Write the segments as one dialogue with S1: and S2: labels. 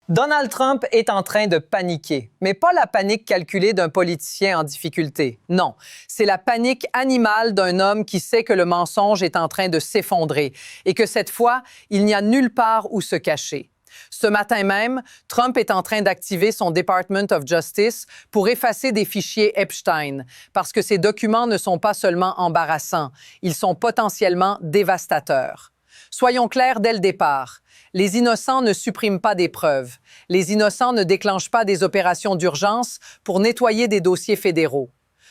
S1: Donald Trump est en train de paniquer, mais pas la panique calculée d'un politicien en difficulté. Non, c'est la panique animale d'un homme qui sait que le mensonge est en train de s'effondrer et que cette fois, il n'y a nulle part où se cacher. Ce matin même, Trump est en train d'activer son Department of Justice pour effacer des fichiers Epstein, parce que ces documents ne sont pas seulement embarrassants, ils sont potentiellement dévastateurs. Soyons clairs dès le départ. Les innocents ne suppriment pas des preuves. Les innocents ne déclenchent pas des opérations d'urgence pour nettoyer des dossiers fédéraux.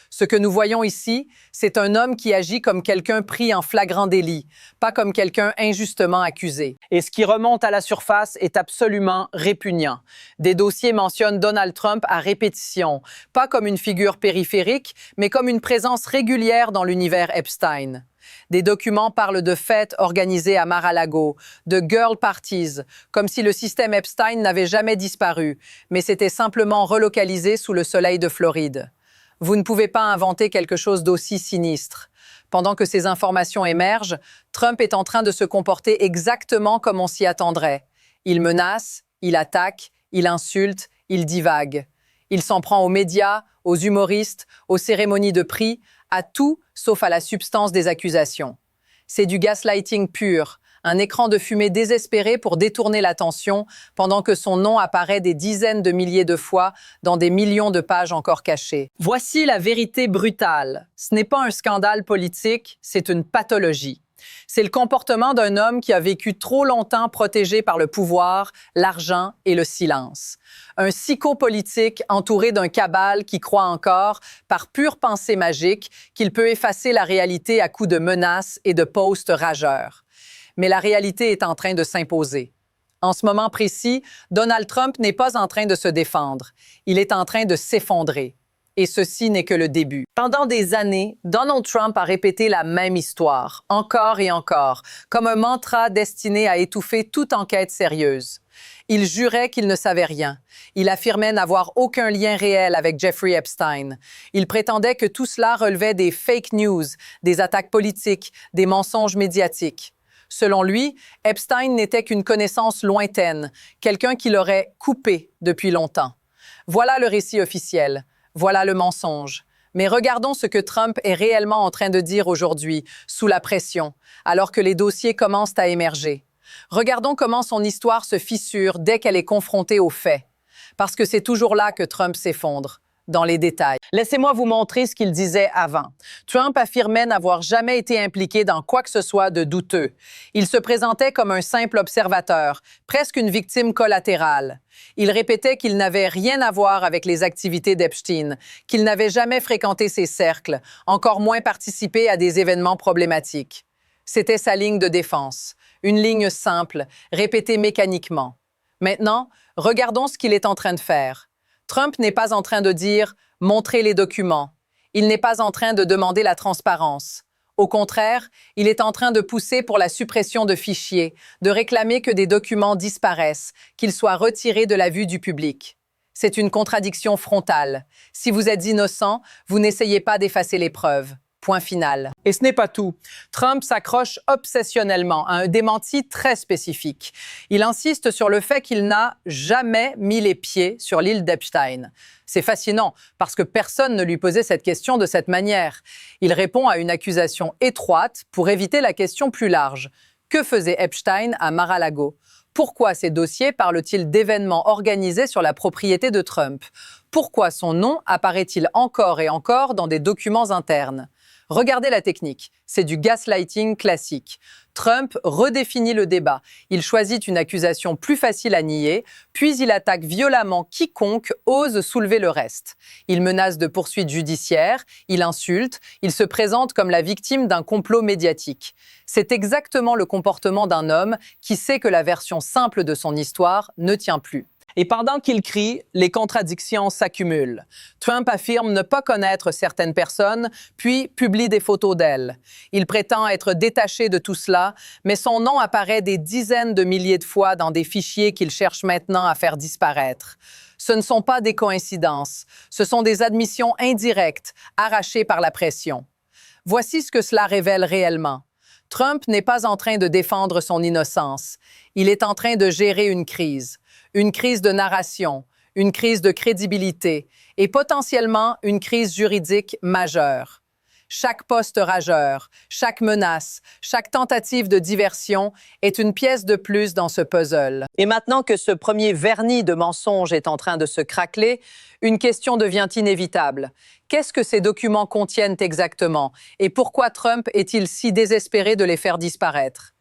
S1: Ce que nous voyons ici, c'est un homme qui agit comme quelqu'un pris en flagrant délit, pas comme quelqu'un injustement accusé. Et ce qui remonte à la surface est absolument répugnant. Des dossiers mentionnent Donald Trump à répétition, pas comme une figure périphérique, mais comme une présence régulière dans l'univers Epstein. Des documents parlent de fêtes organisées à Mar-a-Lago, de girl parties, comme si le système Epstein n'avait jamais disparu, mais s'était simplement relocalisé sous le soleil de Floride. Vous ne pouvez pas inventer quelque chose d'aussi sinistre. Pendant que ces informations émergent, Trump est en train de se comporter exactement comme on s'y attendrait. Il menace, il attaque, il insulte, il divague. Il s'en prend aux médias, aux humoristes, aux cérémonies de prix, à tout sauf à la substance des accusations. C'est du gaslighting pur, un écran de fumée désespéré pour détourner l'attention pendant que son nom apparaît des dizaines de milliers de fois dans des millions de pages encore cachées. Voici la vérité brutale. Ce n'est pas un scandale politique, c'est une pathologie. C'est le comportement d'un homme qui a vécu trop longtemps protégé par le pouvoir, l'argent et le silence. Un psychopolitique entouré d'un cabale qui croit encore, par pure pensée magique, qu'il peut effacer la réalité à coups de menaces et de posts rageurs. Mais la réalité est en train de s'imposer. En ce moment précis, Donald Trump n'est pas en train de se défendre. Il est en train de s'effondrer. Et ceci n'est que le début. Pendant des années, Donald Trump a répété la même histoire, encore et encore, comme un mantra destiné à étouffer toute enquête sérieuse. Il jurait qu'il ne savait rien. Il affirmait n'avoir aucun lien réel avec Jeffrey Epstein. Il prétendait que tout cela relevait des fake news, des attaques politiques, des mensonges médiatiques. Selon lui, Epstein n'était qu'une connaissance lointaine, quelqu'un qui l'aurait coupé depuis longtemps. Voilà le récit officiel. Voilà le mensonge. Mais regardons ce que Trump est réellement en train de dire aujourd'hui, sous la pression, alors que les dossiers commencent à émerger. Regardons comment son histoire se fissure dès qu'elle est confrontée aux faits. Parce que c'est toujours là que Trump s'effondre, dans les détails. Laissez-moi vous montrer ce qu'il disait avant. Trump affirmait n'avoir jamais été impliqué dans quoi que ce soit de douteux. Il se présentait comme un simple observateur, presque une victime collatérale. Il répétait qu'il n'avait rien à voir avec les activités d'Epstein, qu'il n'avait jamais fréquenté ces cercles, encore moins participé à des événements problématiques. C'était sa ligne de défense, une ligne simple, répétée mécaniquement. Maintenant, regardons ce qu'il est en train de faire. Trump n'est pas en train de dire « montrez les documents ». Il n'est pas en train de demander la transparence. Au contraire, il est en train de pousser pour la suppression de fichiers, de réclamer que des documents disparaissent, qu'ils soient retirés de la vue du public. C'est une contradiction frontale. Si vous êtes innocent, vous n'essayez pas d'effacer les preuves. Point final. Et ce n'est pas tout. Trump s'accroche obsessionnellement à un démenti très spécifique. Il insiste sur le fait qu'il n'a jamais mis les pieds sur l'île d'Epstein. C'est fascinant parce que personne ne lui posait cette question de cette manière. Il répond à une accusation étroite pour éviter la question plus large. Que faisait Epstein à Mar-a-Lago? Pourquoi ces dossiers parlent-ils d'événements organisés sur la propriété de Trump? Pourquoi son nom apparaît-il encore et encore dans des documents internes? Regardez la technique, c'est du gaslighting classique. Trump redéfinit le débat. Il choisit une accusation plus facile à nier, puis il attaque violemment quiconque ose soulever le reste. Il menace de poursuites judiciaires, il insulte, il se présente comme la victime d'un complot médiatique. C'est exactement le comportement d'un homme qui sait que la version simple de son histoire ne tient plus. Et pendant qu'il crie, les contradictions s'accumulent. Trump affirme ne pas connaître certaines personnes, puis publie des photos d'elles. Il prétend être détaché de tout cela, mais son nom apparaît des dizaines de milliers de fois dans des fichiers qu'il cherche maintenant à faire disparaître. Ce ne sont pas des coïncidences, ce sont des admissions indirectes, arrachées par la pression. Voici ce que cela révèle réellement. Trump n'est pas en train de défendre son innocence. Il est en train de gérer une crise une crise de narration, une crise de crédibilité et potentiellement une crise juridique majeure. Chaque poste rageur, chaque menace, chaque tentative de diversion est une pièce de plus dans ce puzzle. Et maintenant que ce premier vernis de mensonge est en train de se craqueler, une question devient inévitable. Qu'est-ce que ces documents contiennent exactement et pourquoi Trump est-il si désespéré de les faire disparaître?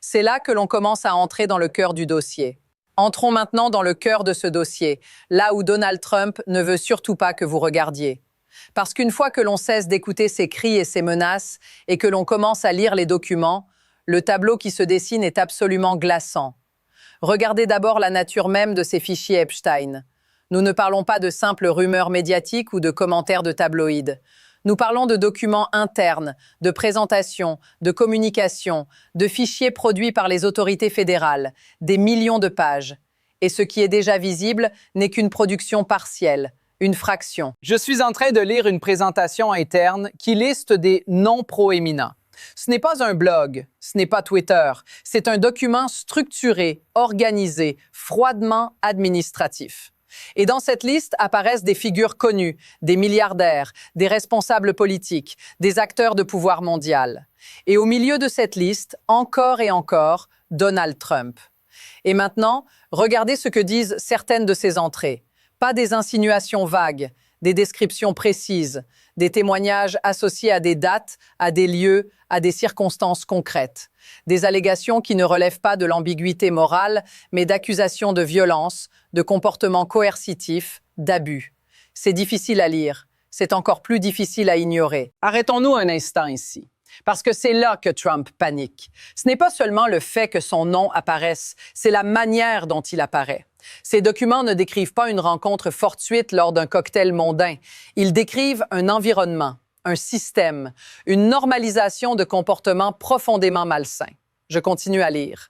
S1: C'est là que l'on commence à entrer dans le cœur du dossier. Entrons maintenant dans le cœur de ce dossier, là où Donald Trump ne veut surtout pas que vous regardiez. Parce qu'une fois que l'on cesse d'écouter ses cris et ses menaces et que l'on commence à lire les documents, le tableau qui se dessine est absolument glaçant. Regardez d'abord la nature même de ces fichiers Epstein. Nous ne parlons pas de simples rumeurs médiatiques ou de commentaires de tabloïds. Nous parlons de documents internes, de présentations, de communications, de fichiers produits par les autorités fédérales, des millions de pages. Et ce qui est déjà visible n'est qu'une production partielle, une fraction.
S2: Je suis en train de lire une présentation interne qui liste des noms proéminents. Ce n'est pas un blog, ce n'est pas Twitter, c'est un document structuré, organisé, froidement administratif. Et dans cette liste apparaissent des figures connues, des milliardaires, des responsables politiques, des acteurs de pouvoir mondial. Et au milieu de cette liste, encore et encore, Donald Trump. Et maintenant, regardez ce que disent certaines de ces entrées. Pas des insinuations vagues, des descriptions précises, des témoignages associés à des dates, à des lieux, à des circonstances concrètes. Des allégations qui ne relèvent pas de l'ambiguïté morale, mais d'accusations de violence, de comportements coercitifs, d'abus. C'est difficile à lire, c'est encore plus difficile à ignorer.
S1: Arrêtons-nous un instant ici. Parce que c'est là que Trump panique. Ce n'est pas seulement le fait que son nom apparaisse, c'est la manière dont il apparaît. Ces documents ne décrivent pas une rencontre fortuite lors d'un cocktail mondain. Ils décrivent un environnement, un système, une normalisation de comportements profondément malsains. Je continue à lire.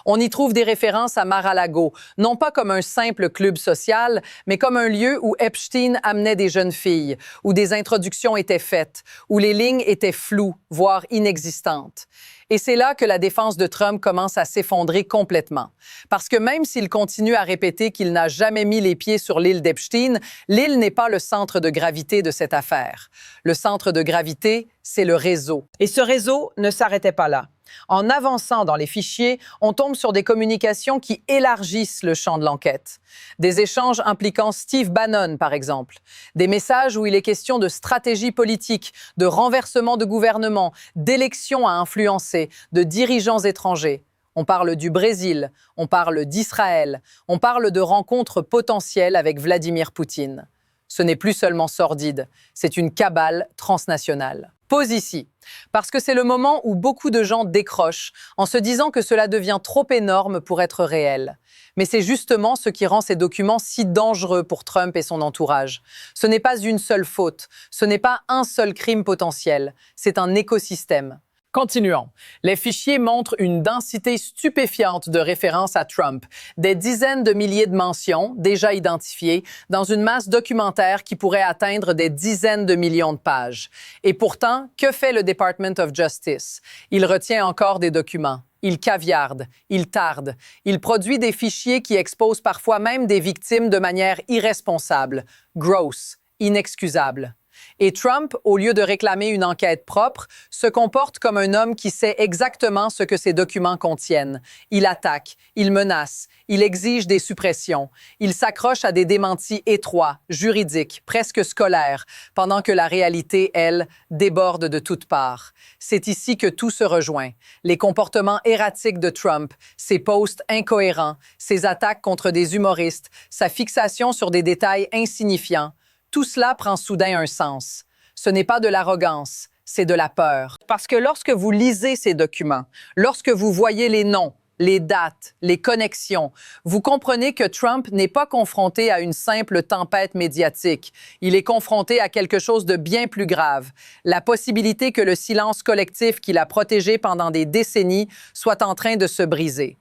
S1: On y trouve des références à Mar-a-Lago, non pas comme un simple club social, mais comme un lieu où Epstein amenait des jeunes filles, où des introductions étaient faites, où les lignes étaient floues, voire inexistantes. Et c'est là que la défense de Trump commence à s'effondrer complètement. Parce que même s'il continue à répéter qu'il n'a jamais mis les pieds sur l'île d'Epstein, l'île n'est pas le centre de gravité de cette affaire. Le centre de gravité, c'est le réseau. Et ce réseau ne s'arrêtait pas là. En avançant dans les fichiers, on tombe sur des communications qui élargissent le champ de l'enquête. Des échanges impliquant Steve Bannon, par exemple. Des messages où il est question de stratégie politique, de renversement de gouvernement, d'élections à influencer, de dirigeants étrangers. On parle du Brésil, on parle d'Israël, on parle de rencontres potentielles avec Vladimir Poutine. Ce n'est plus seulement sordide, c'est une cabale transnationale. Pause ici, parce que c'est le moment où beaucoup de gens décrochent en se disant que cela devient trop énorme pour être réel. Mais c'est justement ce qui rend ces documents si dangereux pour Trump et son entourage. Ce n'est pas une seule faute, ce n'est pas un seul crime potentiel, c'est un écosystème. Continuons. Les fichiers montrent une densité stupéfiante de références à Trump, des dizaines de milliers de mentions déjà identifiées dans une masse documentaire qui pourrait atteindre des dizaines de millions de pages. Et pourtant, que fait le Department of Justice? Il retient encore des documents. Il caviarde, il tarde, il produit des fichiers qui exposent parfois même des victimes de manière irresponsable, grosse, inexcusable. Et Trump, au lieu de réclamer une enquête propre, se comporte comme un homme qui sait exactement ce que ces documents contiennent. Il attaque, il menace, il exige des suppressions. Il s'accroche à des démentis étroits, juridiques, presque scolaires, pendant que la réalité, elle, déborde de toutes parts. C'est ici que tout se rejoint. Les comportements erratiques de Trump, ses posts incohérents, ses attaques contre des humoristes, sa fixation sur des détails insignifiants. Tout cela prend soudain un sens. Ce n'est pas de l'arrogance, c'est de la peur. Parce que lorsque vous lisez ces documents, lorsque vous voyez les noms, les dates, les connexions, vous comprenez que Trump n'est pas confronté à une simple tempête médiatique. Il est confronté à quelque chose de bien plus grave, la possibilité que le silence collectif qu'il a protégé pendant des décennies soit en train de se briser.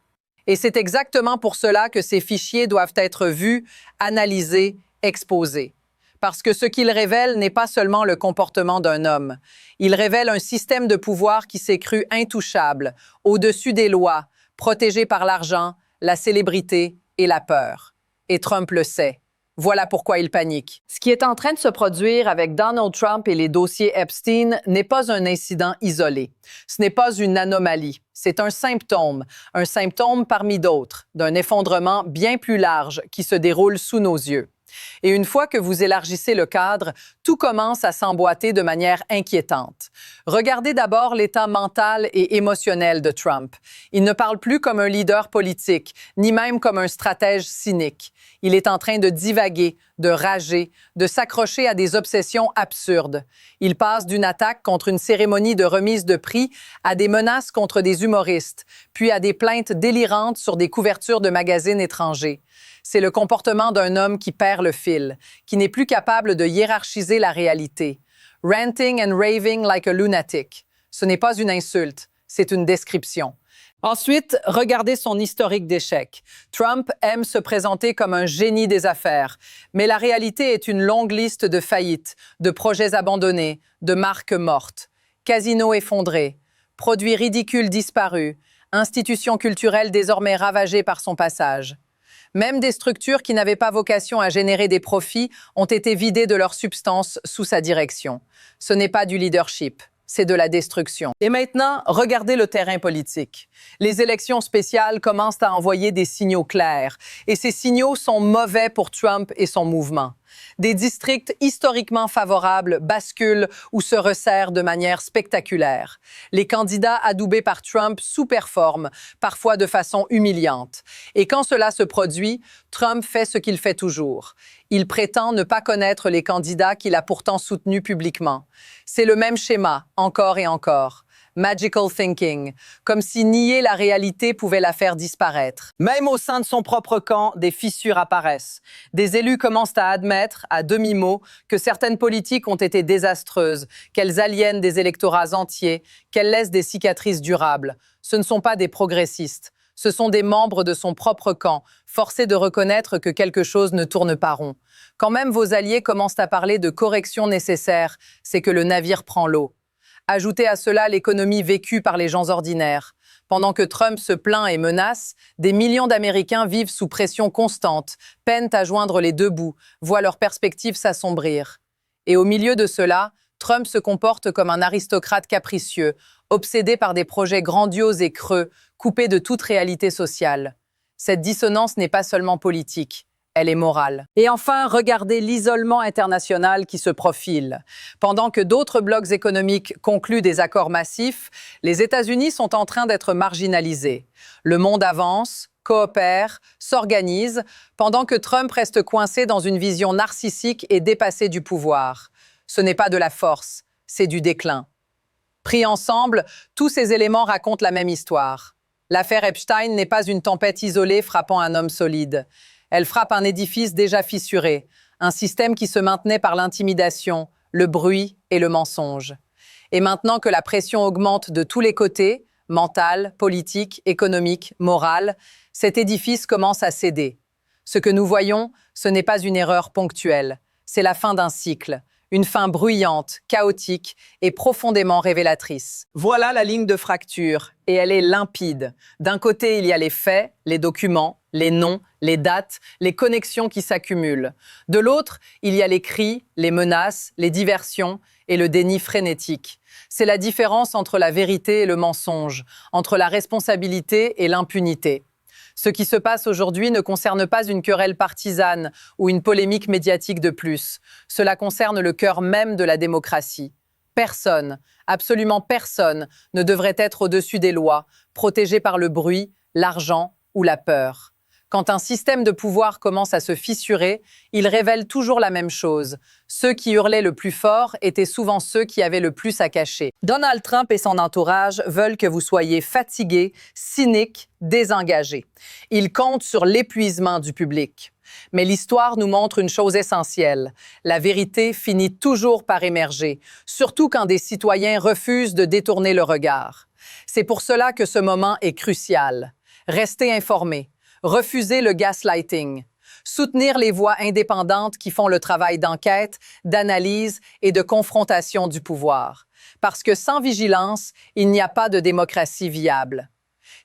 S1: Et c'est exactement pour cela que ces fichiers doivent être vus, analysés, exposés. Parce que ce qu'il révèle n'est pas seulement le comportement d'un homme. Il révèle un système de pouvoir qui s'est cru intouchable, au-dessus des lois, protégé par l'argent, la célébrité et la peur. Et Trump le sait. Voilà pourquoi il panique. Ce qui est en train de se produire avec Donald Trump et les dossiers Epstein n'est pas un incident isolé. Ce n'est pas une anomalie. C'est un symptôme parmi d'autres, d'un effondrement bien plus large qui se déroule sous nos yeux. Et une fois que vous élargissez le cadre, tout commence à s'emboîter de manière inquiétante. Regardez d'abord l'état mental et émotionnel de Trump. Il ne parle plus comme un leader politique, ni même comme un stratège cynique. Il est en train de divaguer, de rager, de s'accrocher à des obsessions absurdes. Il passe d'une attaque contre une cérémonie de remise de prix à des menaces contre des humoristes, puis à des plaintes délirantes sur des couvertures de magazines étrangers. C'est le comportement d'un homme qui perd le fil, qui n'est plus capable de hiérarchiser la réalité. Ranting and raving like a lunatic. Ce n'est pas une insulte, c'est une description. Ensuite, regardez son historique d'échecs. Trump aime se présenter comme un génie des affaires, mais la réalité est une longue liste de faillites, de projets abandonnés, de marques mortes, casinos effondrés, produits ridicules disparus, institutions culturelles désormais ravagées par son passage. Même des structures qui n'avaient pas vocation à générer des profits ont été vidées de leur substance sous sa direction. Ce n'est pas du leadership, c'est de la destruction. Et maintenant, regardez le terrain politique. Les élections spéciales commencent à envoyer des signaux clairs, et ces signaux sont mauvais pour Trump et son mouvement. Des districts historiquement favorables basculent ou se resserrent de manière spectaculaire. Les candidats adoubés par Trump sous-performent, parfois de façon humiliante. Et quand cela se produit, Trump fait ce qu'il fait toujours. Il prétend ne pas connaître les candidats qu'il a pourtant soutenus publiquement. C'est le même schéma, encore et encore. Magical thinking, comme si nier la réalité pouvait la faire disparaître. Même au sein de son propre camp, des fissures apparaissent. Des élus commencent à admettre, à demi-mot, que certaines politiques ont été désastreuses, qu'elles aliènent des électorats entiers, qu'elles laissent des cicatrices durables. Ce ne sont pas des progressistes. Ce sont des membres de son propre camp, forcés de reconnaître que quelque chose ne tourne pas rond. Quand même vos alliés commencent à parler de corrections nécessaires, c'est que le navire prend l'eau. Ajoutez à cela l'économie vécue par les gens ordinaires. Pendant que Trump se plaint et menace, des millions d'Américains vivent sous pression constante, peinent à joindre les deux bouts, voient leurs perspectives s'assombrir. Et au milieu de cela, Trump se comporte comme un aristocrate capricieux, obsédé par des projets grandioses et creux, coupés de toute réalité sociale. Cette dissonance n'est pas seulement politique. Elle est morale. Et enfin, regardez l'isolement international qui se profile. Pendant que d'autres blocs économiques concluent des accords massifs, les États-Unis sont en train d'être marginalisés. Le monde avance, coopère, s'organise, pendant que Trump reste coincé dans une vision narcissique et dépassée du pouvoir. Ce n'est pas de la force, c'est du déclin. Pris ensemble, tous ces éléments racontent la même histoire. L'affaire Epstein n'est pas une tempête isolée frappant un homme solide. Elle frappe un édifice déjà fissuré, un système qui se maintenait par l'intimidation, le bruit et le mensonge. Et maintenant que la pression augmente de tous les côtés, mentale, politique, économique, morale, cet édifice commence à céder. Ce que nous voyons, ce n'est pas une erreur ponctuelle, c'est la fin d'un cycle, une fin bruyante, chaotique et profondément révélatrice. Voilà la ligne de fracture, et elle est limpide. D'un côté, il y a les faits, les documents, les noms, les dates, les connexions qui s'accumulent. De l'autre, il y a les cris, les menaces, les diversions et le déni frénétique. C'est la différence entre la vérité et le mensonge, entre la responsabilité et l'impunité. Ce qui se passe aujourd'hui ne concerne pas une querelle partisane ou une polémique médiatique de plus. Cela concerne le cœur même de la démocratie. Personne, absolument personne, ne devrait être au-dessus des lois, protégé par le bruit, l'argent ou la peur. Quand un système de pouvoir commence à se fissurer, il révèle toujours la même chose. Ceux qui hurlaient le plus fort étaient souvent ceux qui avaient le plus à cacher. Donald Trump et son entourage veulent que vous soyez fatigué, cynique, désengagé. Ils comptent sur l'épuisement du public. Mais l'histoire nous montre une chose essentielle. La vérité finit toujours par émerger, surtout quand des citoyens refusent de détourner le regard. C'est pour cela que ce moment est crucial. Restez informés. Refuser le gaslighting. Soutenir les voix indépendantes qui font le travail d'enquête, d'analyse et de confrontation du pouvoir. Parce que sans vigilance, il n'y a pas de démocratie viable.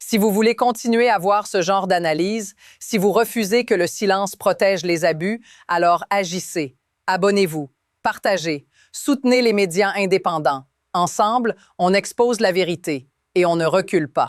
S1: Si vous voulez continuer à voir ce genre d'analyse, si vous refusez que le silence protège les abus, alors agissez, abonnez-vous, partagez, soutenez les médias indépendants. Ensemble, on expose la vérité et on ne recule pas.